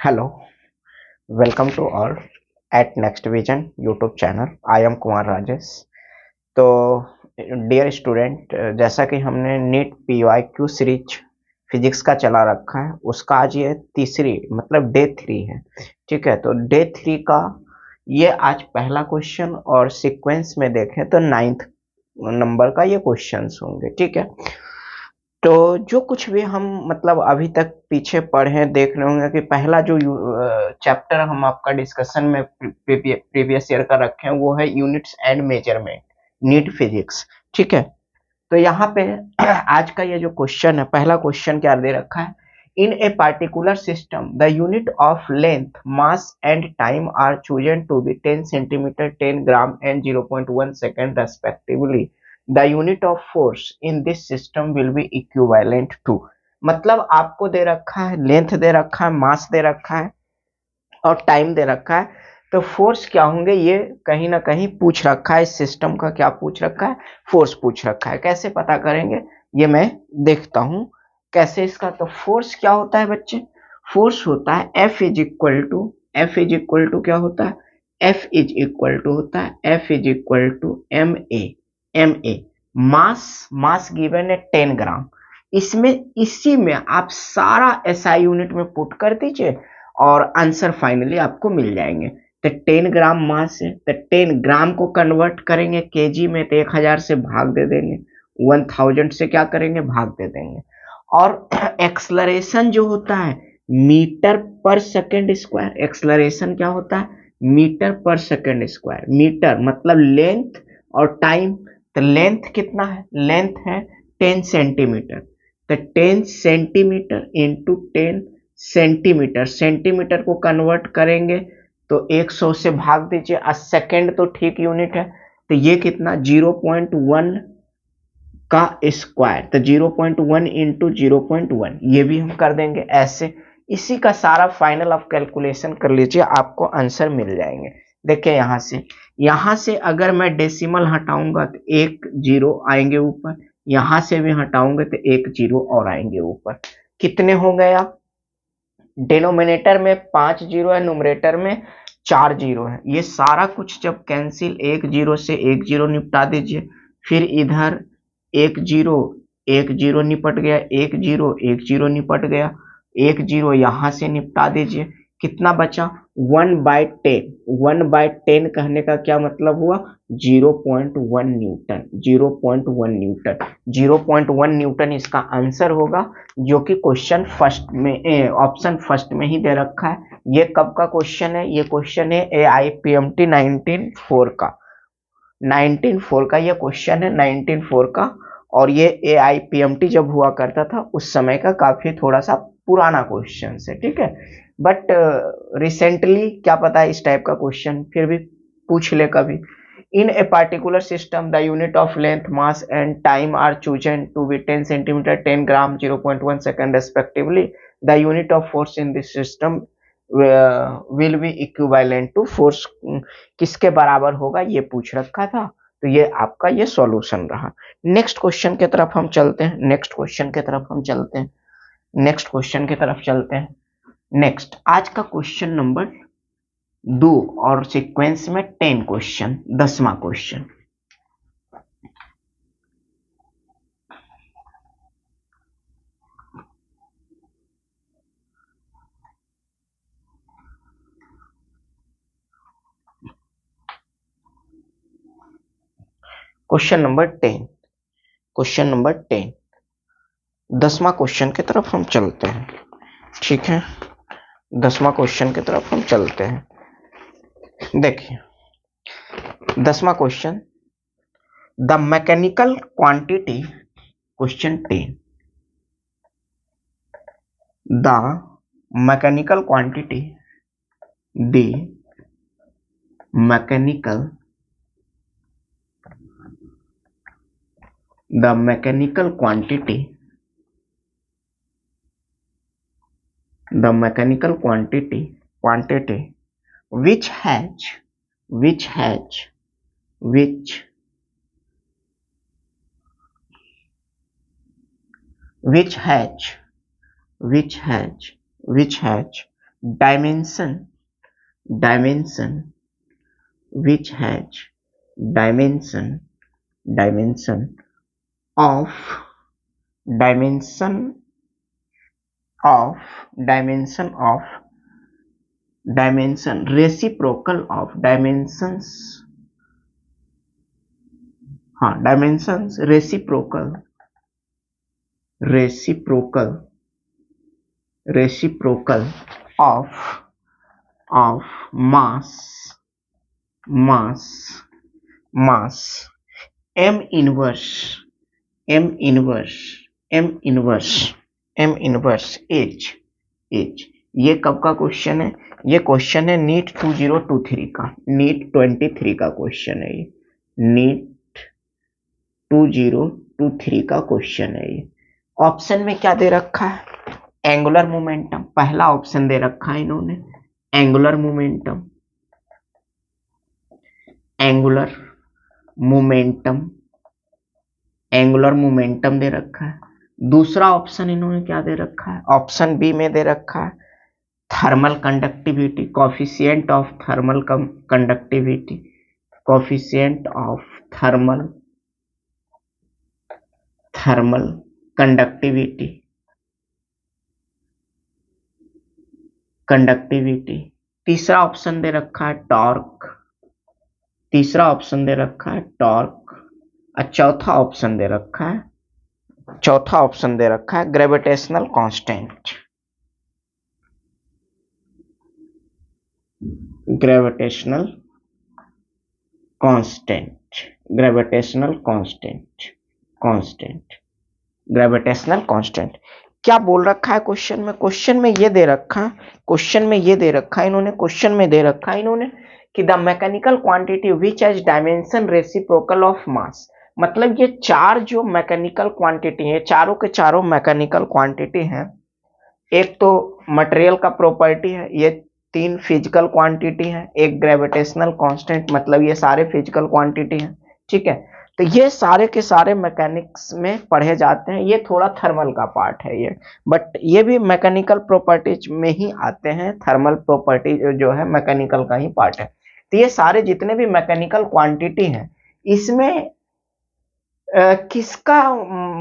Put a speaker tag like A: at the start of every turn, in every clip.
A: Hello, welcome to all at Next Vision YouTube channel. I am Kumar Rajesh. तो dear student, जैसा कि हमने NEET PYQ series physics का चला रखा है, उसका आज ये तीसरी मतलब डे 3 है। ठीक है, तो डे 3 का ये आज पहला क्वेश्चन और सीक्वेंस में देखें तो 9th नंबर का ये क्वेश्चंस होंगे। ठीक है, तो जो कुछ भी हम मतलब अभी तक पीछे पढ़े देख रहे होंगे कि पहला जो चैप्टर हम आपका डिस्कशन में प्रीवियस ईयर का रखे हैं वो है units and measurement, NEET physics. ठीक है, तो यहाँ पे आज का ये जो क्वेश्चन है, पहला क्वेश्चन क्या दे रखा है, in a particular system the unit of length mass and time are chosen to be 10 centimetre, 10 gram and 0.1 second respectively. The unit of force in this system will be equivalent to. मतलब आपको दे रखा है, length दे रखा है, मास दे रखा है और time दे रखा है, तो फोर्स क्या होंगे ये कहीं ना कहीं पूछ रखा है। इस सिस्टम का क्या पूछ रखा है, फोर्स पूछ रखा है। कैसे पता करेंगे ये मैं देखता हूं कैसे इसका। तो फोर्स क्या होता है बच्चे, फोर्स होता है F इज इक्वल टू क्या होता है, F इज इक्वल टू होता है F is equal to ma mass given है 10 ग्राम। इसमें इसी में आप सारा SI यूनिट में पुट कर दीजिए और आंसर फाइनली आपको मिल जाएंगे। तो 10 ग्राम मास है, तो 10 ग्राम को कन्वर्ट करेंगे केजी में तो 1000 से भाग दे देंगे, 1000 से क्या करेंगे, भाग दे देंगे। और एक्सलरेशन जो होता है मीटर पर सेकेंड स्क्वायर, एक्सलरेशन क्या होता है, मीटर पर सेकेंड स्क्वायर। मीटर मतलब लेंथ और टाइम, तो लेंथ कितना है, लेंथ है 10 सेंटीमीटर, तो 10 सेंटीमीटर इंटू 10 सेंटीमीटर, सेंटीमीटर को कन्वर्ट करेंगे तो 100 से भाग दीजिए। सेकेंड तो ठीक यूनिट है, तो ये कितना 0.1 का स्क्वायर, तो 0.1 इंटू 0.1 ये भी हम कर देंगे ऐसे। इसी का सारा फाइनल आप कैलकुलेशन कर लीजिए, आपको आंसर मिल जाएंगे। देखिए यहाँ से अगर मैं डेसिमल हटाऊंगा तो एक जीरो आएंगे ऊपर, यहां से भी हटाऊंगे तो एक जीरो और आएंगे ऊपर। कितने हो गए आप, डिनोमिनेटर में 5 जीरो है, नुमरेटर में 4 जीरो है। ये सारा कुछ जब कैंसिल, एक जीरो से एक जीरो निपटा दीजिए, फिर इधर एक जीरो निपट गया, एक जीरो निपट गया, एक जीरो यहां से निपटा दीजिए। कितना बचा 1/10, 1/10 कहने का क्या मतलब हुआ, 0.1 न्यूटन, 0.1 न्यूटन, 0.1 न्यूटन इसका आंसर होगा, जो कि क्वेश्चन फर्स्ट में ऑप्शन फर्स्ट में ही दे रखा है। ये कब का क्वेश्चन है, ये क्वेश्चन है AIPMT 1904 का, 1904 का ये क्वेश्चन है, 1904 का। और ये AIPMT जब हुआ करता था उस समय का काफी थोड़ा सा पुराना क्वेश्चन है। ठीक है, बट रिसेंटली क्या पता है इस टाइप का क्वेश्चन फिर भी पूछ ले कभी। In a particular system, the unit of length, mass, and time are chosen to be 10 centimeter, 10 gram, 0.1 second respectively. The unit of force in this system will be equivalent to force। किसके बराबर होगा ये पूछ रखा था, तो ये आपका ये सॉल्यूशन रहा। नेक्स्ट क्वेश्चन की तरफ हम चलते हैं, नेक्स्ट क्वेश्चन की तरफ हम चलते हैं, नेक्स्ट क्वेश्चन की तरफ चलते हैं। नेक्स्ट आज का क्वेश्चन नंबर 2 और सीक्वेंस में 10 क्वेश्चन, 10वां question. Question number 10, question number 10, 10वां क्वेश्चन की तरफ हम चलते हैं। ठीक है, 10वां क्वेश्चन की तरफ हम चलते हैं। देखिए 10वां question, the mechanical quantity, question 10, the mechanical quantity, the mechanical, the mechanical quantity, the mechanical quantity which has which has which which has which has which has dimension which has dimension of dimension reciprocal of dimensions, हाँ dimensions reciprocal of mass m inverse h। ये कब का question है? ये question है NEET 2023 का, NEET 23 का question है ये, नीट 2023 का क्वेश्चन है ये। ऑप्शन में क्या दे रखा है? एंगुलर मोमेंटम, पहला ऑप्शन दे रखा है इन्होंने एंगुलर मोमेंटम दे रखा है। दूसरा ऑप्शन इन्होंने क्या दे रखा है? ऑप्शन बी में दे रखा है thermal conductivity, coefficient of thermal conductivity, coefficient of thermal conductivity. तीसरा ऑप्शन दे रखा है टॉर्क, और चौथा ऑप्शन दे रखा है ग्रेविटेशनल कांस्टेंट। क्या बोल रखा है क्वेश्चन में? क्वेश्चन में ये दे रखा है इन्होंने कि the mechanical quantity which has dimension reciprocal of mass. मतलब ये चार जो मैकेनिकल क्वांटिटी है, चारों के चारों मैकेनिकल क्वांटिटी हैं। एक तो मटेरियल का प्रॉपर्टी है, ये 3 फिजिकल क्वांटिटी है, एक ग्रेविटेशनल कांस्टेंट, मतलब ये सारे फिजिकल क्वांटिटी हैं, ठीक है। तो ये सारे के सारे मैकेनिक्स में पढ़े जाते हैं, ये थोड़ा थर्मल का पार्ट है ये, बट ये भी मैकेनिकल प्रॉपर्टीज में ही आते हैं। थर्मल प्रॉपर्टी जो है मैकेनिकल का ही पार्ट है। तो ये सारे जितने भी मैकेनिकल क्वांटिटी हैं, इसमें किसका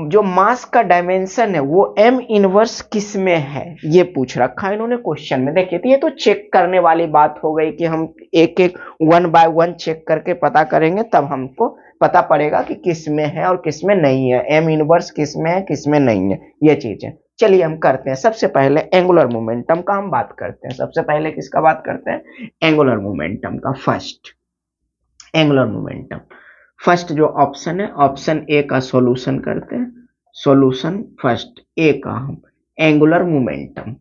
A: जो मास का डायमेंशन है वो m इनवर्स किस में है, ये पूछ रखा है इन्होंने क्वेश्चन में। देखिए तो ये तो चेक करने वाली बात हो गई कि हम एक एक 1 बाय 1 चेक करके पता करेंगे, तब हमको पता पड़ेगा कि किस में है और किस में नहीं है, m इनवर्स किस में है किस में नहीं है, ये चीज है। चलिए हम करते हैं। सबसे पहले एंगुलर मोमेंटम का हम बात करते हैं। सबसे पहले किसका बात करते हैं? एंगुलर मोमेंटम का। फर्स्ट एंगुलर मोमेंटम, फर्स्ट जो ऑप्शन है, ऑप्शन ए का सॉल्यूशन करते हैं। सॉल्यूशन फर्स्ट ए का हम एंगुलर मोमेंटम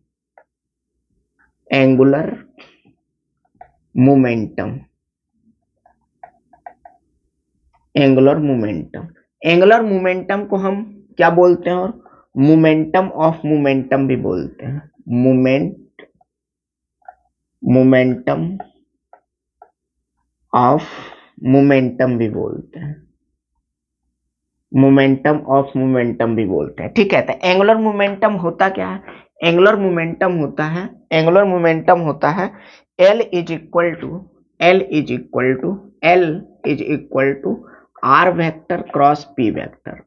A: को हम क्या बोलते हैं? और मोमेंटम ऑफ मोमेंटम भी बोलते हैं। मोमेंटम ऑफ मोमेंटम भी बोलते हैं। मोमेंटम ऑफ मोमेंटम भी बोलते हैं, ठीक है। तो एंगुलर मोमेंटम होता क्या है? एंगुलर मोमेंटम होता है L is equal to R vector cross P vector.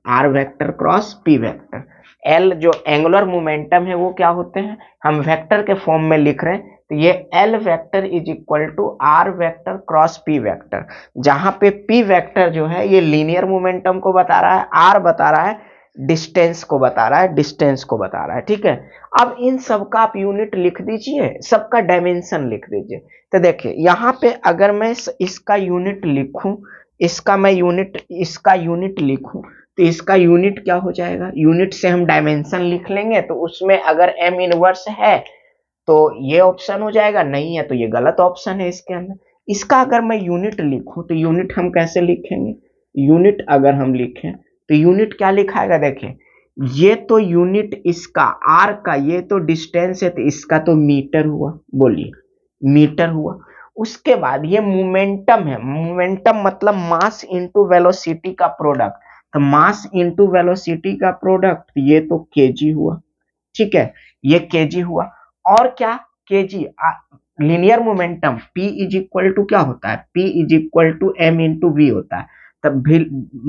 A: L जो एंगुलर मोमेंटम है वो क्या होते हैं? हम वेक्टर के फॉर्म में लिख रहे हैं, तो ये L vector is equal to R vector cross P vector, जहां पे P वेक्टर जो है ये लीनियर मोमेंटम को बता रहा है, R बता रहा है डिस्टेंस को बता रहा है, ठीक है। अब इन सब का आप यूनिट लिख दीजिए, सबका डायमेंशन लिख दीजिए। तो देखिए यहाँ पे अगर मैं इसका यूनिट लिखूं, इसका यूनिट लिखूं, तो इसका यूनिट क्या हो जाएगा? यूनिट से हम डायमेंशन लिख लेंगे, तो उसमें अगर m इनवर्स है तो ये ऑप्शन हो जाएगा, नहीं है तो ये गलत ऑप्शन है इसके अंदर। इसका अगर मैं यूनिट लिखूं तो यूनिट हम कैसे लिखेंगे? यूनिट अगर हम लिखें तो यूनिट क्या लिखाएगा? देखिए ये तो यूनिट इसका r का, ये तो डिस्टेंस है तो इसका तो मीटर हुआ, बोलिए मीटर हुआ। उसके बाद ये मोमेंटम है, मोमेंटम मतलब मास इनटू वेलोसिटी का प्रोडक्ट, तो मास इनटू वेलोसिटी का प्रोडक्ट ये तो केजी हुआ, ठीक है, ये केजी हुआ। और क्या? के जी linear momentum P is equal to क्या होता है, P is equal to m into v होता है, तब भी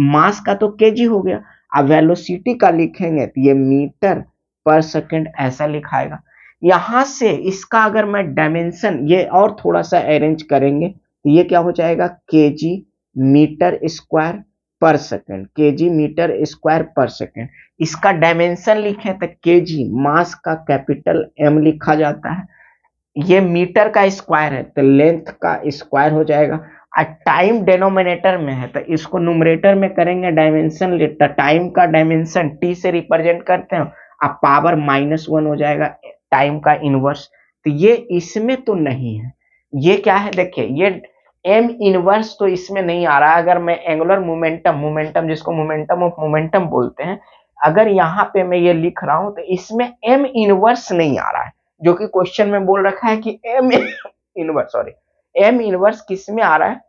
A: मास का तो kg हो गया। अब वेलोसिटी का लिखेंगे तो ये मीटर पर सेकंड ऐसा लिखाएगा। यहां से इसका अगर मैं डायमेंशन ये और थोड़ा सा अरेंज करेंगे तो ये क्या हो जाएगा, kg मीटर स्क्वायर पर सेकंड, kg मीटर स्क्वायर पर सेकंड। इसका डायमेंशन लिखें तो kg मास का कैपिटल M लिखा जाता है, ये मीटर का स्क्वायर है तो लेंथ का स्क्वायर हो जाएगा। और टाइम डिनोमिनेटर में है तो इसको न्यूमरेटर में करेंगे डायमेंशन लेता, टाइम का डायमेंशन t से रिप्रेजेंट करते हैं, अब पावर -1 हो जाएगा टाइम का इनवर्स। तो ये इसमें तो नहीं है, ये क्या है देखिए, ये m इनवर्स तो इसमें नहीं आ रहा है। अगर मैं एंगुलर मोमेंटम जिसको मोमेंटम ऑफ मोमेंटम बोलते हैं, अगर यहाँ पे मैं ये लिख रहा हूं तो इसमें m इनवर्स नहीं आ रहा है, जो कि क्वेश्चन में बोल रखा है कि m इनवर्स किस में आ रहा है,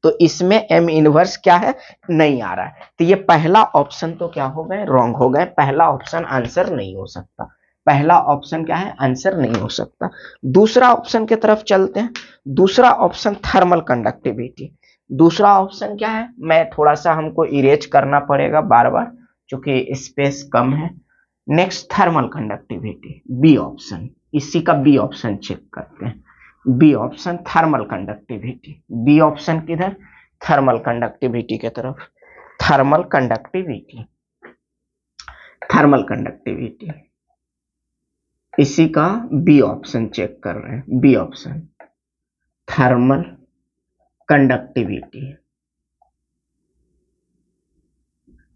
A: तो इसमें m इनवर्स क्या है, नहीं आ रहा है। तो ये पहला ऑप्शन तो क्या हो गए, रॉन्ग हो गए, पहला ऑप्शन आंसर नहीं हो सकता, पहला ऑप्शन क्या है, आंसर नहीं हो सकता। दूसरा ऑप्शन की तरफ चलते हैं। दूसरा ऑप्शन थर्मल कंडक्टिविटी। दूसरा ऑप्शन क्या है, मैं थोड़ा सा हमको इरेज करना पड़ेगा बार बार क्योंकि स्पेस कम है। Next thermal conductivity, B option, इसी का बी ऑप्शन चेक करते हैं। B option thermal conductivity, B option किधर, थर्मल कंडक्टिविटी की तरफ। थर्मल कंडक्टिविटी, थर्मल कंडक्टिविटी, इसी का बी ऑप्शन चेक कर रहे हैं, B option thermal conductivity.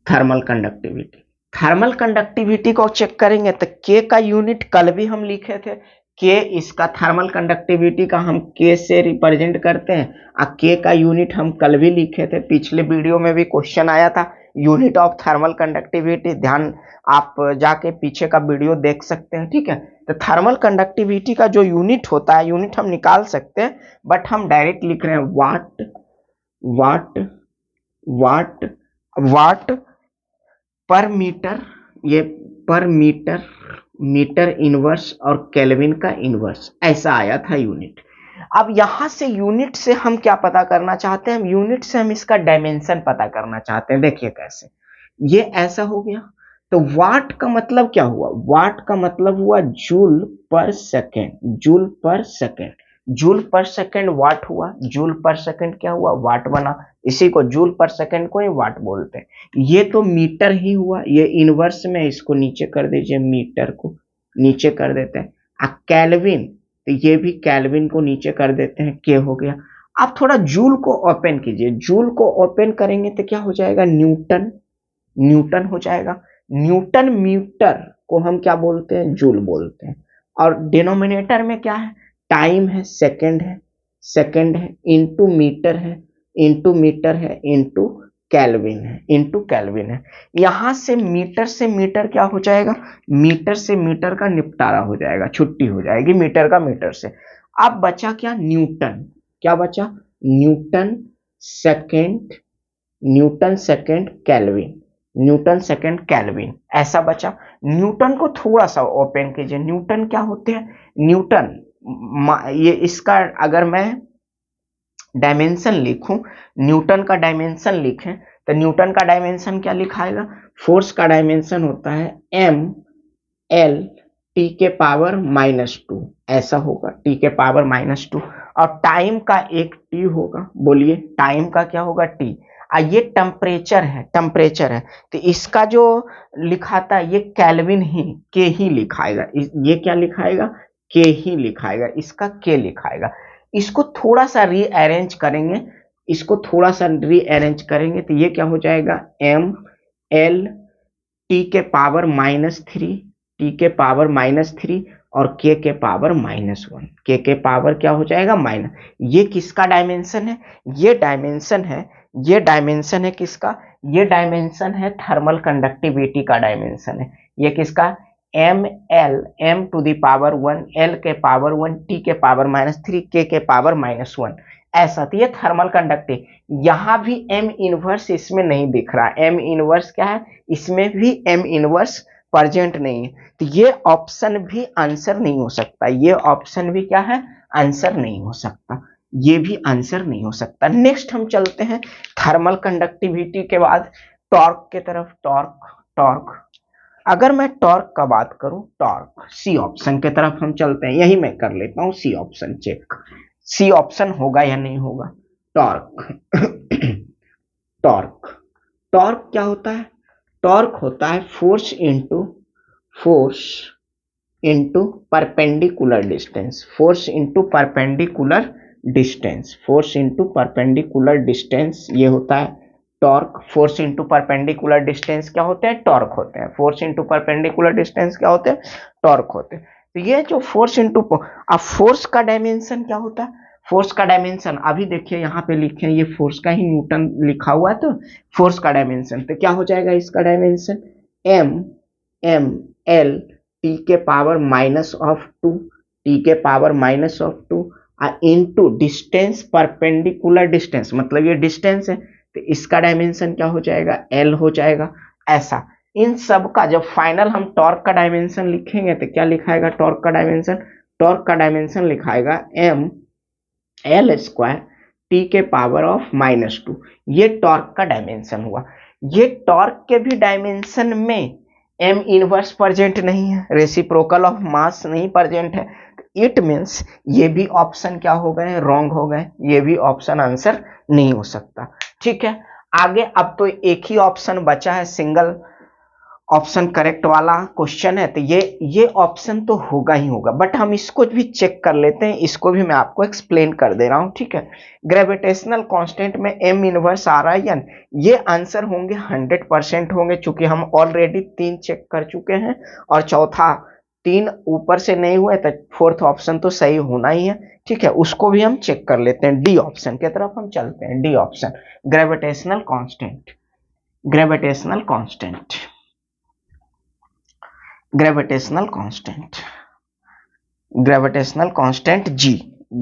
A: Thermal conductivity, thermal conductivity को चेक करेंगे तो के का यूनिट कल भी हम लिखे थे, के इसका थर्मल कंडक्टिविटी का हम के से रिप्रेजेंट करते हैं, और के का यूनिट हम कल भी लिखे थे, पिछले वीडियो में भी क्वेश्चन आया था यूनिट ऑफ थर्मल कंडक्टिविटी, ध्यान आप जाके पीछे का वीडियो देख सकते हैं, ठीक है। तो थर्मल कंडक्टिविटी का जो यूनिट होता है, यूनिट हम निकाल सकते हैं बट हम डायरेक्ट लिख रहे हैं वाट, वाट, वाट, वाट पर मीटर, ये पर मीटर, मीटर इनवर्स और केल्विन का इनवर्स, ऐसा आया था यूनिट। अब यहां से यूनिट से हम क्या पता करना चाहते हैं, यूनिट से हम इसका डायमेंशन पता करना चाहते हैं। देखिए कैसे, ये ऐसा हो गया तो वाट का मतलब क्या हुआ, वाट का मतलब हुआ joule per second, joule per second, joule per second watt हुआ, जूल पर सेकेंड क्या हुआ, वाट बना, इसी को जूल पर सेकेंड को ही वाट बोलते हैं। ये तो मीटर ही हुआ, ये इनवर्स में इसको नीचे कर दीजिए, मीटर को नीचे कर देते हैं। केल्विन, तो ये भी केल्विन को नीचे कर देते हैं, के हो गया। आप थोड़ा जूल को ओपन कीजिए, जूल को ओपन करेंगे तो क्या हो जाएगा, न्यूटन, न्यूटन हो जाएगा। न्यूटन मीटर को हम क्या बोलते हैं, जूल बोलते हैं। और डिनोमिनेटर में क्या है, टाइम है, सेकंड है, सेकंड है, इंटू मीटर है, इंटू मीटर है, इंटू केल्विन है, इंटू केल्विन है। यहां से मीटर क्या हो जाएगा, मीटर से मीटर का निपटारा हो जाएगा, छुट्टी हो जाएगी मीटर का मीटर से। अब बचा क्या, न्यूटन, क्या बचा, Newton second, Newton second kelvin, Newton second kelvin, ऐसा बचा। न्यूटन को थोड़ा सा ओपन कीजिए, न्यूटन क्या होते हैं, न्यूटन ये इसका अगर मैं डायमेंशन लिखूं, न्यूटन का डायमेंशन लिखें तो न्यूटन का डायमेंशन क्या लिखाएगा, फोर्स का डायमेंशन होता है m l t के पावर -2, ऐसा होगा, t के पावर -2। और टाइम का एक t होगा, बोलिए टाइम का क्या होगा, t। ये टेम्परेचर है, टेम्परेचर है, तो इसका जो लिखाता है ये केल्विन ही, के ही लिखाएगा, ये क्या लिखाएगा, के ही लिखाएगा, इसका के लिखाएगा। इसको थोड़ा सा रीअरेंज करेंगे, इसको थोड़ा सा रीअरेंज करेंगे तो ये क्या हो जाएगा, m l t के पावर -3, t के पावर -3 और k के पावर -1, k के पावर क्या हो जाएगा, माइनस। ये किसका डायमेंशन है, ये डायमेंशन है, ये डायमेंशन है किसका, ये डायमेंशन है थर्मल कंडक्टिविटी का डायमेंशन है। ये किसका, m l m to the power 1, l के पावर 1, t के पावर -3, k के पावर -1, ऐसा। तो ये थर्मल कंडक्टिव, यहां भी m इनवर्स इसमें नहीं दिख रहा, m इनवर्स क्या है, इसमें भी m इनवर्स प्रेजेंट नहीं है, तो ये ऑप्शन भी आंसर नहीं हो सकता। ये ऑप्शन भी क्या है, आंसर नहीं हो सकता। ये भी आंसर नहीं हो सकता। नेक्स्ट हम चलते हैं थर्मल कंडक्टिविटी के बाद टॉर्क के तरफ। टॉर्क, टॉर्क, अगर मैं टॉर्क का बात करूं, टॉर्क सी ऑप्शन के तरफ हम चलते हैं। यही मैं कर लेता हूं, C option check, C option होगा या नहीं होगा। टॉर्क टॉर्क, टॉर्क क्या होता है, टॉर्क होता है force into perpendicular distance, force into perpendicular distance, force into perpendicular distance, ये होता है torque. Force into perpendicular distance क्या होते हैं, टॉर्क होते हैं। फोर्स इंटू परपेंडिकुलर डिस्टेंस क्या होते हैं, टॉर्क होते हैं। तो ये जो फोर्स इंटू, अब फोर्स का डायमेंशन क्या होता है, फोर्स का डायमेंशन अभी देखिए यहाँ पे लिखे हैं, ये फोर्स का ही न्यूटन लिखा हुआ है, तो फोर्स का डायमेंशन तो क्या हो जाएगा, इसका डायमेंशन एम टी के पावर -2, टी के power -2 into distance perpendicular distance, मतलब ये डिस्टेंस है, तो इसका डायमेंशन क्या हो जाएगा, एल हो जाएगा। ऐसा इन सब का जब फाइनल हम टॉर्क का डायमेंशन लिखेंगे तो क्या लिखाएगा, टॉर्क का डायमेंशन, टॉर्क का डायमेंशन लिखाएगा एम एल स्क्वायर टी के पावर ऑफ -2। ये टॉर्क का डायमेंशन हुआ। ये टॉर्क के भी डायमेंशन में एम इनवर्स प्रेजेंट नहीं है, रेसिप्रोकल ऑफ मास नहीं प्रेजेंट है। इट मीन्स ये भी ऑप्शन क्या हो गए, रॉन्ग हो गए। ये भी ऑप्शन आंसर नहीं हो सकता। ठीक है, आगे अब तो एक ही ऑप्शन बचा है, सिंगल ऑप्शन करेक्ट वाला क्वेश्चन है, तो ये ऑप्शन तो होगा ही होगा, बट हम इसको भी चेक कर लेते हैं। इसको भी मैं आपको एक्सप्लेन कर दे रहा हूं। ठीक है, ग्रेविटेशनल कांस्टेंट में एम इनवर्स आ रहा है या ये आंसर होंगे 100% होंगे, चूंकि हम ऑलरेडी 3 चेक कर चुके हैं और चौथा 3 ऊपर से नहीं हुए, तो फोर्थ ऑप्शन तो सही होना ही है। ठीक है, उसको भी हम चेक कर लेते हैं। डी ऑप्शन की तरफ हम चलते हैं। D option, gravitational constant, gravitational constant, gravitational constant, gravitational constant G,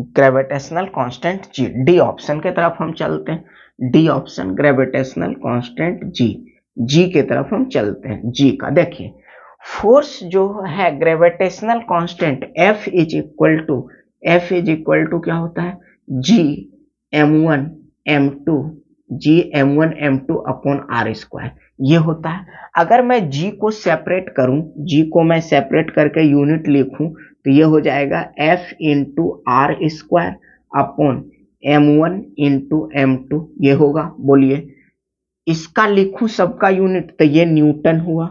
A: gravitational constant G, D option के तरफ हम चलते हैं। D option, gravitational constant G, G के तरफ हम चलते हैं। जी का देखिए, फोर्स जो है gravitational constant F is equal to, F is equal to क्या होता है, G m1 m2, G m1 m2 upon R square, ये होता है। अगर मैं जी को सेपरेट करूं, जी को मैं सेपरेट करके यूनिट लिखूं, तो ये हो जाएगा F into R square upon m1 into m2, ये होगा। बोलिए, इसका लिखूं सबका यूनिट, तो ये न्यूटन हुआ,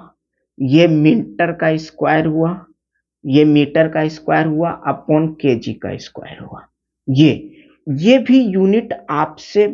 A: ये मीटर का स्क्वायर हुआ, ये मीटर का स्क्वायर हुआ अपॉन केजी का स्क्वायर हुआ। ये भी यूनिट आपसे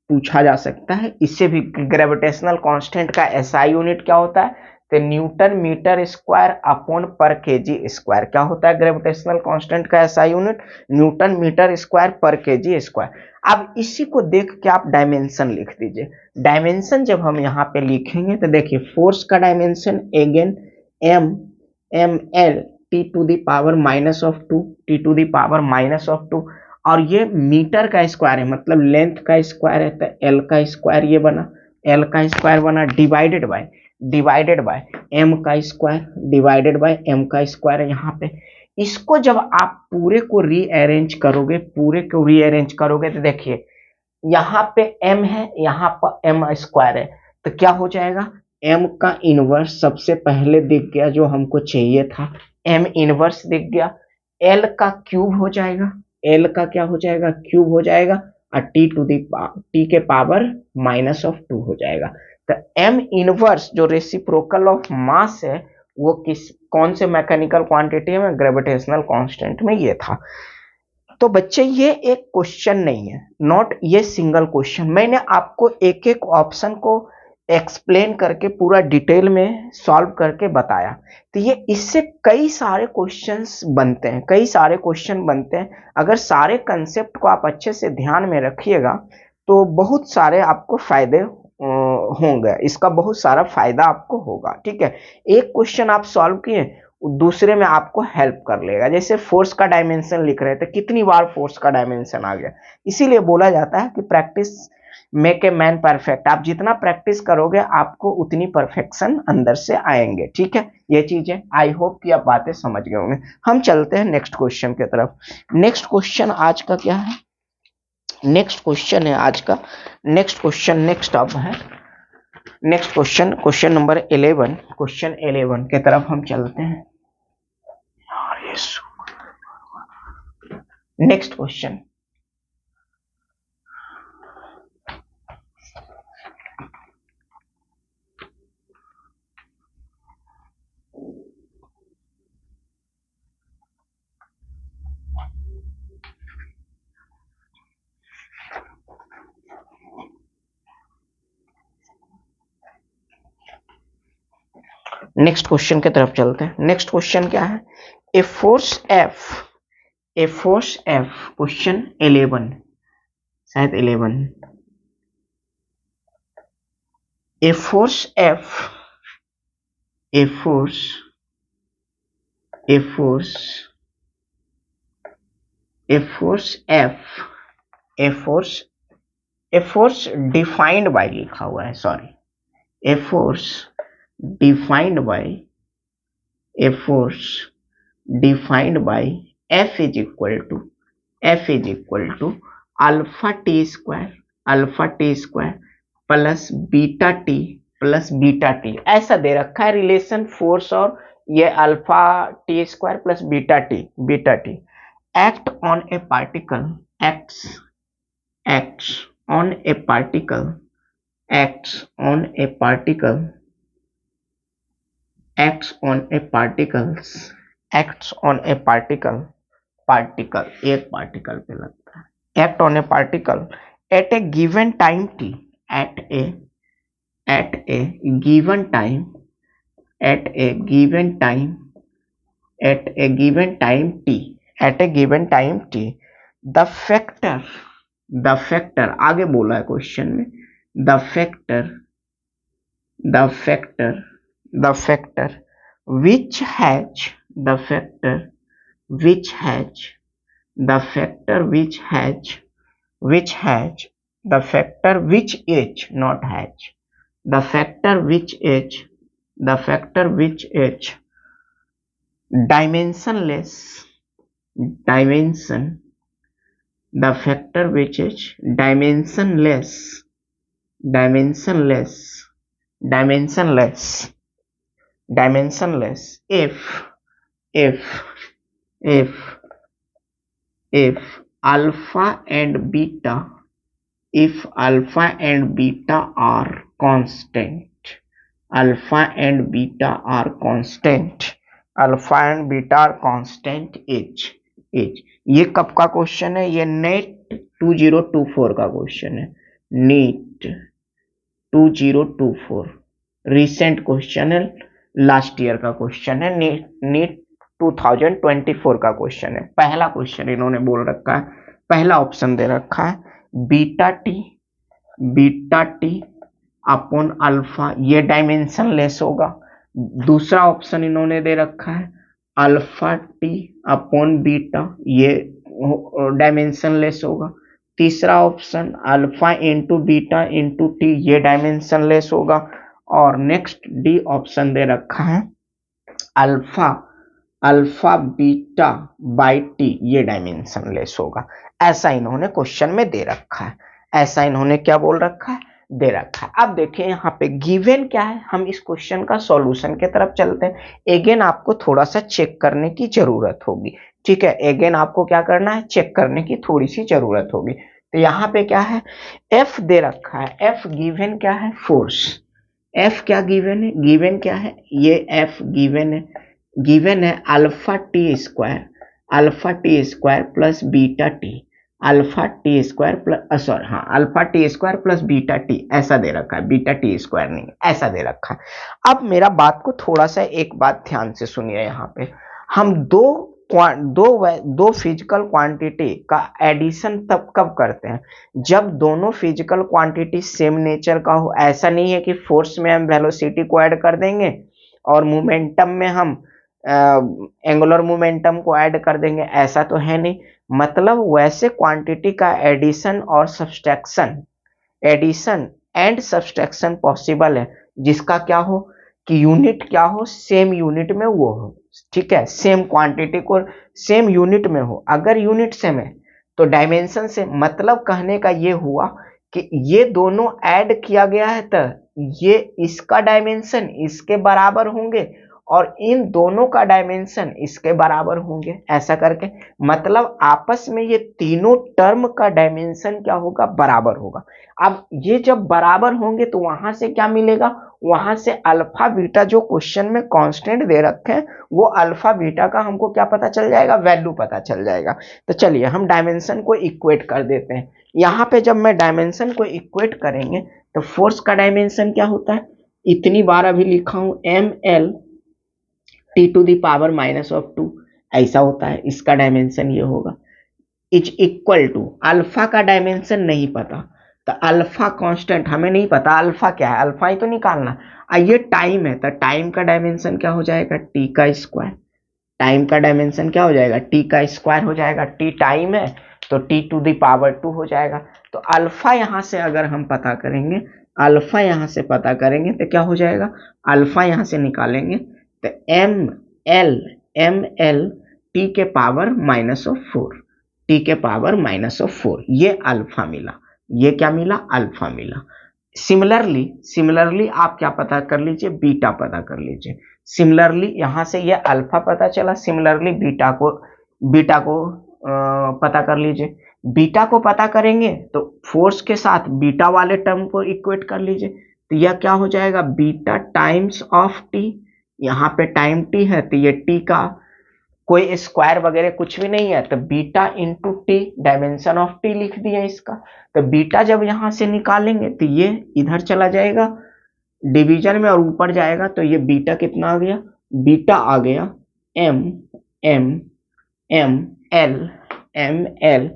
A: पूछा जा सकता है। इससे भी ग्रेविटेशनल कांस्टेंट का एसआई यूनिट क्या होता है, तो न्यूटन मीटर स्क्वायर अपॉन पर केजी स्क्वायर। क्या होता है ग्रेविटेशनल कांस्टेंट का SI unit, newton metre square पर केजी स्क्वायर। अब इसी को देख के आप डायमेंशन लिख दीजिए। डायमेंशन जब हम यहाँ पे लिखेंगे तो देखिए, फोर्स का dimension again M L T to the power -2, T to the power -2, और ये मीटर का स्क्वायर है, मतलब लेंथ का स्क्वायर है, तो एल का स्क्वायर ये बना, एल का स्क्वायर बना, डिवाइडेड बाय एम का स्क्वायर, डिवाइडेड बाय एम का स्क्वायर है यहाँ पे। इसको जब आप पूरे को रीअरेंज करोगे, पूरे को रीअरेंज करोगे तो देखिए, यहाँ पे एम है, यहाँ पर एम स्क्वायर है, तो क्या हो जाएगा, एम का इनवर्स सबसे पहले दिख गया जो हमको चाहिए था, एम इनवर्स दिख गया। एल का क्यूब हो जाएगा, एल का क्या हो जाएगा, क्यूब हो जाएगा, और टी के पावर -2 हो जाएगा। तो एम इनवर्स जो रेसिप्रोकल ऑफ मास है, वो कौन से मैकेनिकल क्वांटिटी में, ग्रेविटेशनल कांस्टेंट में ये था। तो बच्चे ये एक क्वेश्चन नहीं है, नॉट ये सिंगल क्वेश्चन, मैंने आपको एक एक ऑप्शन को एक्सप्लेन करके पूरा डिटेल में सॉल्व करके बताया। तो ये इससे कई सारे क्वेश्चंस बनते हैं, कई सारे क्वेश्चन बनते हैं। अगर सारे कंसेप्ट को आप अच्छे से ध्यान में रखिएगा तो बहुत सारे आपको फायदे होंगे, इसका बहुत सारा फायदा आपको होगा। ठीक है, एक क्वेश्चन आप सॉल्व किए, दूसरे में आपको हेल्प कर लेगा। जैसे फोर्स का डायमेंशन लिख रहे थे, कितनी बार फोर्स का डायमेंशन आ गया। इसीलिए बोला जाता है कि practice make a man perfect. आप जितना प्रैक्टिस करोगे आपको उतनी परफेक्शन अंदर से आएंगे, ठीक है। ये चीजें आई होप कि आप बातें समझ गए होंगे। हम चलते हैं नेक्स्ट क्वेश्चन की तरफ। नेक्स्ट क्वेश्चन आज का क्या है, नेक्स्ट क्वेश्चन है आज का, नेक्स्ट क्वेश्चन नेक्स्ट अब है next question, question number 11, question 11 की तरफ हम चलते हैं। नेक्स्ट क्वेश्चन, नेक्स्ट क्वेश्चन की तरफ चलते हैं। नेक्स्ट क्वेश्चन क्या है, a force F, a force F, question 11, शायद 11, a force F, a force, a force, a force F, a force, a force defined by लिखा हुआ है, sorry, a force defined by, a force defined by F is equal to, F is equal to alpha T square, alpha T square plus beta T, ऐसा दे रखा है relation force और ये alpha T square plus beta T act on A particle, acts on a particle, acts on a particle, acts on a particles, acts on a particle, particle एक particle पे लगता है, act on a particle at a given time t, at a given time, at a given time, at a given time t, at a given time t, the factor, the factor आगे बोला है question में, the factor, the factor, the factor which has, the factor which has, the factor which has, which has, the factor which is not has, the factor which is, the factor which is dimensionless, dimension, the factor which is dimensionless, dimensionless, dimensionless, dimensionless if alpha and beta, if alpha and beta are constant, alpha and beta are constant, alpha and beta are constant is, ये कब का question है, ये net 2024 का question है, NEET 2024 recent question है, last year का question है, नीट 2024 का क्वेश्चन है। पहला क्वेश्चन इन्होंने बोल रखा है, पहला ऑप्शन दे रखा है बीटा टी अपॉन अल्फा, ये डायमेंशन लेस होगा। दूसरा ऑप्शन इन्होंने दे रखा है अल्फा टी अपॉन बीटा, ये डायमेंशन लेस होगा। तीसरा option alpha into beta into T, ये डायमेंशन लेस होगा। और नेक्स्ट डी ऑप्शन दे रखा है अल्फा बीटा बाई टी, ये डायमेंशन लेस होगा। ऐसा इन्होंने क्वेश्चन में दे रखा है, ऐसा इन्होंने क्या बोल रखा है, दे रखा है। अब देखिए यहाँ पे गिवन क्या है, हम इस क्वेश्चन का सॉल्यूशन की तरफ चलते हैं। अगेन आपको थोड़ा सा चेक करने की जरूरत होगी, ठीक है, अगेन आपको क्या करना है, चेक करने की थोड़ी सी जरूरत होगी। तो यहाँ पे क्या है, एफ दे रखा है, एफ गिवन क्या है, फोर्स, एफ क्या गिवन है, गिवन क्या है, ये एफ गिवन है, गिवन है alpha T square plus beta t, alpha T square plus sorry हाँ alpha T square plus beta T, ऐसा दे रखा है, बीटा टी स्क्वायर नहीं, ऐसा दे रखा है। अब मेरा बात को थोड़ा सा एक बात ध्यान से सुनिए, यहाँ पे हम दो फिजिकल क्वांटिटी का एडिशन तब कब करते हैं, जब दोनों फिजिकल क्वांटिटी सेम नेचर का हो। ऐसा नहीं है कि फोर्स में हम वेलोसिटी को ऐड कर देंगे और मोमेंटम में हम एंगुलर मोमेंटम को ऐड कर देंगे, ऐसा तो है नहीं। मतलब वैसे क्वांटिटी का एडिशन और subtraction addition and subtraction possible है, जिसका क्या हो कि यूनिट क्या हो, सेम यूनिट में वो हो, ठीक है, सेम क्वांटिटी को सेम यूनिट में हो। अगर यूनिट सेम है तो डायमेंशन से मतलब कहने का ये हुआ कि ये दोनों ऐड किया गया है तो ये इसका डायमेंशन इसके बराबर होंगे और इन दोनों का डायमेंशन इसके बराबर होंगे, ऐसा करके मतलब आपस में ये तीनों टर्म का डायमेंशन क्या होगा, बराबर होगा। अब ये जब बराबर होंगे तो वहां से क्या मिलेगा, वहां से अल्फा बीटा जो क्वेश्चन में कांस्टेंट दे रखे हैं वो अल्फा बीटा का हमको क्या पता चल जाएगा, वैल्यू पता चल जाएगा। तो चलिए हम डायमेंशन को इक्वेट कर देते हैं। यहाँ पे जब मैं डायमेंशन को इक्वेट करेंगे तो फोर्स का डायमेंशन क्या होता है, इतनी बार अभी लिखा हूं ml T to the power minus of 2, ऐसा होता है, इसका डायमेंशन ये होगा। इज इक्वल टू अल्फा का डायमेंशन नहीं पता तो अल्फा कांस्टेंट हमें नहीं पता, अल्फा क्या है, अल्फा ही तो निकालना। ये टाइम है तो टाइम का डायमेंशन क्या हो जाएगा, टी का स्क्वायर। टाइम का डायमेंशन क्या हो जाएगा, टी का स्क्वायर हो जाएगा। टी टाइम है तो टी टू दी पावर 2 हो जाएगा। तो अल्फा यहां से अगर हम पता करेंगे, अल्फा यहां से पता करेंगे तो क्या हो जाएगा, अल्फा यहां से निकालेंगे तो एम एल टी के पावर माइनस ऑफ 4, टी के पावर माइनस ऑफ 4, ये अल्फा मिला। ये क्या मिला, अल्फा मिला। सिमिलरली आप क्या पता कर लीजिए, बीटा पता कर लीजिए। सिमिलरली यहां से ये अल्फा पता चला, सिमिलरली बीटा को पता कर लीजिए। बीटा को पता करेंगे तो फोर्स के साथ बीटा वाले टर्म को इक्वेट कर लीजिए, तो यह क्या हो जाएगा, बीटा टाइम्स ऑफ टी। यहाँ पे टाइम टी है तो ये टी का कोई स्क्वायर वगैरह कुछ भी नहीं है तो beta into T, dimension of T लिख दिया इसका। तो बीटा जब यहां से निकालेंगे तो ये इधर चला जाएगा डिवीजन में और ऊपर जाएगा तो ये बीटा कितना आ गया, बीटा आ गया M M M L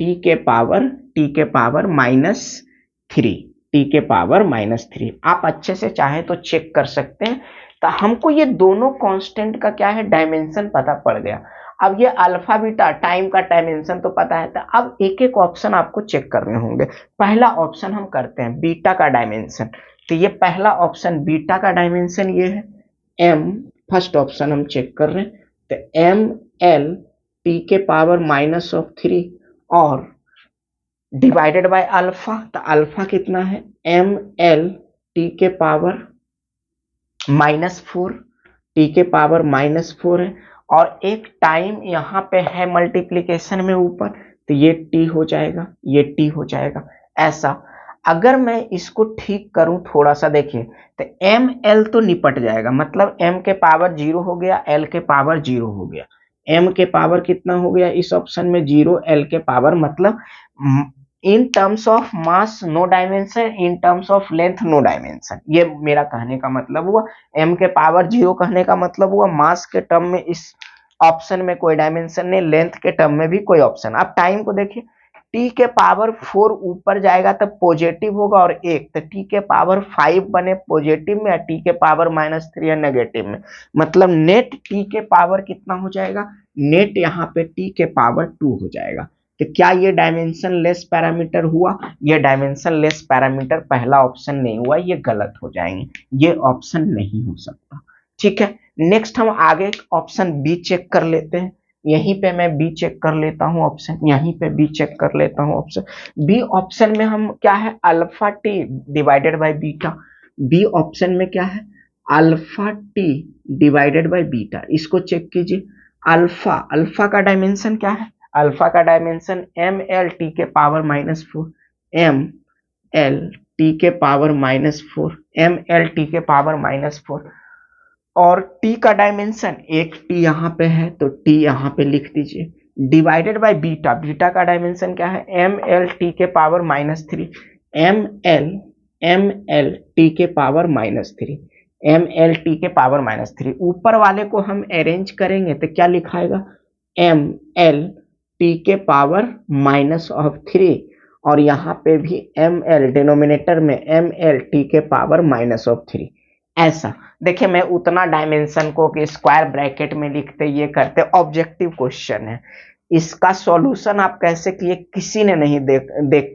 A: T के पावर -3, टी के पावर -3। आप अच्छे से चाहे तो चेक कर सकते हैं। तो हमको ये दोनों कांस्टेंट का क्या है, डायमेंशन पता पड़ गया। अब ये अल्फा बीटा टाइम का डायमेंशन तो पता है, तो अब एक एक ऑप्शन आपको चेक करने होंगे। पहला ऑप्शन हम करते हैं बीटा का डायमेंशन। तो ये पहला ऑप्शन बीटा का डायमेंशन ये है एम, फर्स्ट ऑप्शन हम चेक कर रहे हैं। तो एम एल टी के पावर -3 और डिवाइडेड बाय अल्फा, तो अल्फा कितना है, एम एल टी के पावर -4, टी के पावर -4 है और एक टाइम यहाँ पे है मल्टीप्लीकेशन में ऊपर, तो ये टी हो जाएगा, ये टी हो जाएगा। ऐसा अगर मैं इसको ठीक करूं थोड़ा सा देखिए तो एम एल तो निपट जाएगा, मतलब एम के पावर 0 हो गया, एल के पावर 0 हो गया। एम के पावर कितना हो गया इस ऑप्शन में 0, एल के पावर मतलब in terms of mass no dimension, in terms of length no dimension. ये मेरा कहने का मतलब हुआ। एम के पावर 0 कहने का मतलब हुआ मास के टर्म में इस ऑप्शन में कोई डायमेंशन नहीं, लेंथ के टर्म में भी कोई ऑप्शन। अब टाइम को देखिए, टी के पावर 4 ऊपर जाएगा तब पॉजिटिव होगा और 1, तो टी के पावर 5 बने पॉजिटिव में, टी के पावर -3 है नेगेटिव में, मतलब नेट टी के पावर कितना हो जाएगा, नेट यहाँ पे टी के पावर 2 हो जाएगा। तो क्या ये डायमेंशन लेस पैरामीटर हुआ, ये डायमेंशन लेस पैरामीटर पहला ऑप्शन नहीं हुआ, ये गलत हो जाएंगे, ये ऑप्शन नहीं हो सकता। ठीक है, नेक्स्ट हम आगे ऑप्शन बी चेक कर लेते हैं। यहीं पे मैं बी चेक कर लेता हूं ऑप्शन, यहीं पे बी चेक कर लेता हूं ऑप्शन बी। ऑप्शन में हम क्या है, alpha T divided by beta. B option में क्या है, alpha T divided by beta. इसको चेक कीजिए, अल्फा, अल्फा का डायमेंशन क्या है, अल्फा का डायमेंशन एम एल टी के पावर -4, एम एल टी के पावर -4, एम एल टी के पावर -4 और t का डायमेंशन एक t यहाँ पे है तो t यहाँ पे लिख दीजिए, डिवाइडेड बाय बीटा। बीटा का डायमेंशन क्या है, एम एल टी के पावर -3, एम एल टी के पावर -3, एम एल टी के पावर -3। ऊपर वाले को हम अरेंज करेंगे तो क्या लिखाएगा, एम एल टी के पावर -3 और यहाँ पे भी एम एल, डिनोमिनेटर में एम एल टी के पावर -3। ऐसा देखिए, मैं उतना डायमेंशन को कि स्क्वायर ब्रैकेट में लिखते ये करते, ऑब्जेक्टिव क्वेश्चन है, इसका सॉल्यूशन आप कैसे किए किसी ने नहीं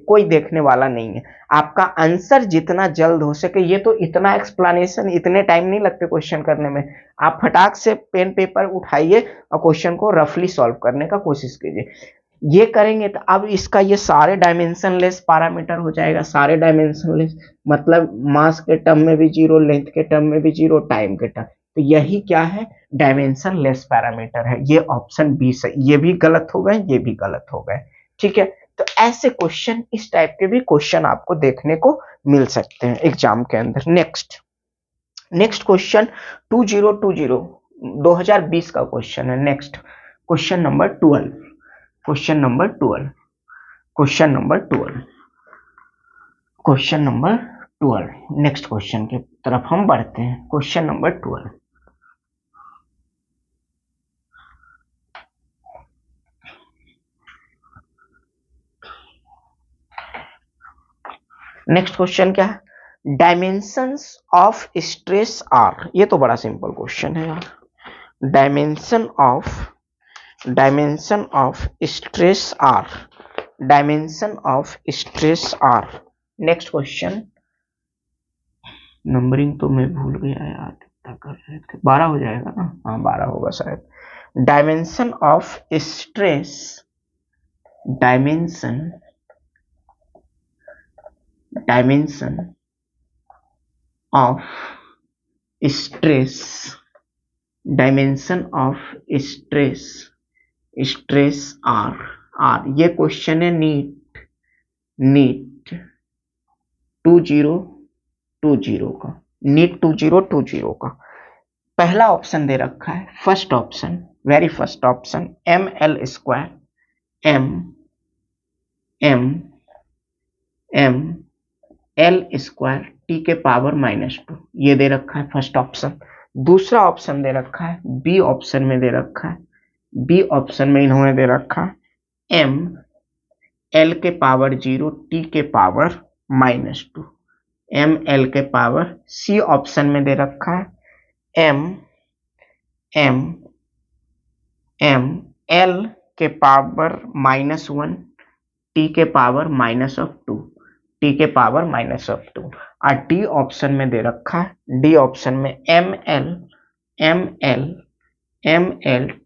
A: कोई देखने वाला नहीं है। आपका आंसर जितना जल्द हो सके, ये तो इतना एक्सप्लेनेशन, इतने टाइम नहीं लगते क्वेश्चन करने में। आप फटाक से पेन पेपर उठाइए और क्वेश्चन को रफली सॉल्व करने का कोशिश कीजिए। ये करेंगे तो अब इसका ये सारे डायमेंशनलेस पैरामीटर हो जाएगा। सारे डायमेंशनलेस मतलब मास के टर्म में भी जीरो, लेंथ के टर्म में भी जीरो, टाइम के टर्म, तो यही क्या है, डायमेंशनलेस पैरामीटर है। ये ऑप्शन बी से, ये भी गलत हो गए, ये भी गलत हो गए। ठीक है, तो ऐसे क्वेश्चन, इस टाइप के भी क्वेश्चन आपको देखने को मिल सकते हैं एग्जाम के अंदर। नेक्स्ट क्वेश्चन 2020 का क्वेश्चन है। Next question number 12, question number 12, question number 12, question number 12। Next question की तरफ हम बढ़ते हैं। क्वेश्चन नंबर 12, नेक्स्ट क्वेश्चन क्या है, डायमेंशंस ऑफ स्ट्रेस आर। ये तो बड़ा सिंपल क्वेश्चन है यार। Dimension of stress are, dimension of stress are. Next question, numbering तो मैं भूल गया यार, कितना कर रहे थे, 12 हो जाएगा ना, हाँ 12 होगा शायद। Dimension of stress, dimension of stress, dimension of stress, stress are. ये क्वेश्चन है नीट 2020 का, नीट 2020 का। पहला ऑप्शन दे रखा है, first option, very first option, ml² ml² t के पावर -2, ये दे रखा है फर्स्ट ऑप्शन। दूसरा ऑप्शन दे रखा है, बी ऑप्शन में दे रखा है, बी ऑप्शन में इन्होंने दे रखा है m l के पावर 0 t के पावर -2, m l के पावर। सी ऑप्शन में दे रखा है m l के पावर -1 t के पावर -2, t के पावर -2। और डी ऑप्शन में दे रखा है, डी ऑप्शन में ml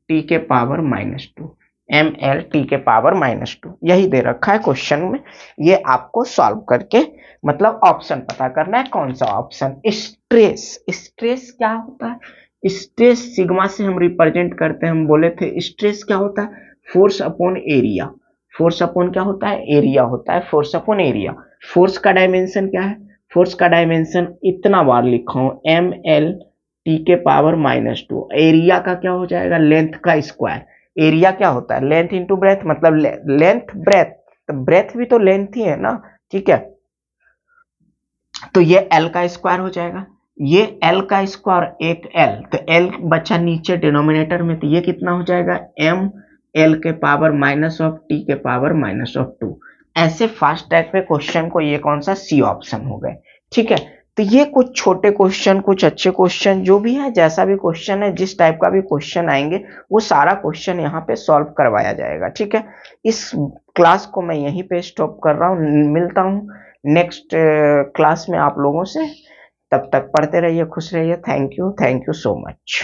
A: t के पावर -2, ml t के पावर -2, यही दे रखा है क्वेश्चन में। ये आपको सॉल्व करके मतलब ऑप्शन पता करना है, कौन सा ऑप्शन। स्ट्रेस क्या होता है, स्ट्रेस सिग्मा से हम रिप्रेजेंट करते हैं। हम बोले थे स्ट्रेस क्या होता है, force upon area. Force upon क्या होता है, एरिया होता है, फोर्स अपॉन एरिया। फोर्स का डायमेंशन क्या है, फोर्स का डायमेंशन इतना बार लिखा हूं, ml t के पावर -2। एरिया का क्या हो जाएगा, लेंथ का स्क्वायर। एरिया क्या होता है, लेंथ इंटू ब्रेथ, मतलब लेंथ ब्रेथ, तो ब्रेथ भी तो लेंथ ही है ना। ठीक है, तो ये l का स्क्वायर हो जाएगा, ये l का स्क्वायर, एक l, तो l बचा नीचे डिनोमिनेटर में, तो ये कितना हो जाएगा, m l के पावर -t के पावर -2। ऐसे फास्ट ट्रैक पे क्वेश्चन को ये कौन सा, सी ऑप्शन हो गए। ठीक है, तो ये कुछ छोटे क्वेश्चन, कुछ अच्छे क्वेश्चन, जो भी है, जैसा भी क्वेश्चन है, जिस टाइप का भी क्वेश्चन आएंगे, वो सारा क्वेश्चन यहाँ पे सॉल्व करवाया जाएगा। ठीक है, इस क्लास को मैं यहीं पे स्टॉप कर रहा हूँ, मिलता हूँ नेक्स्ट क्लास में आप लोगों से। तब तक पढ़ते रहिए, खुश रहिए। Thank you so much.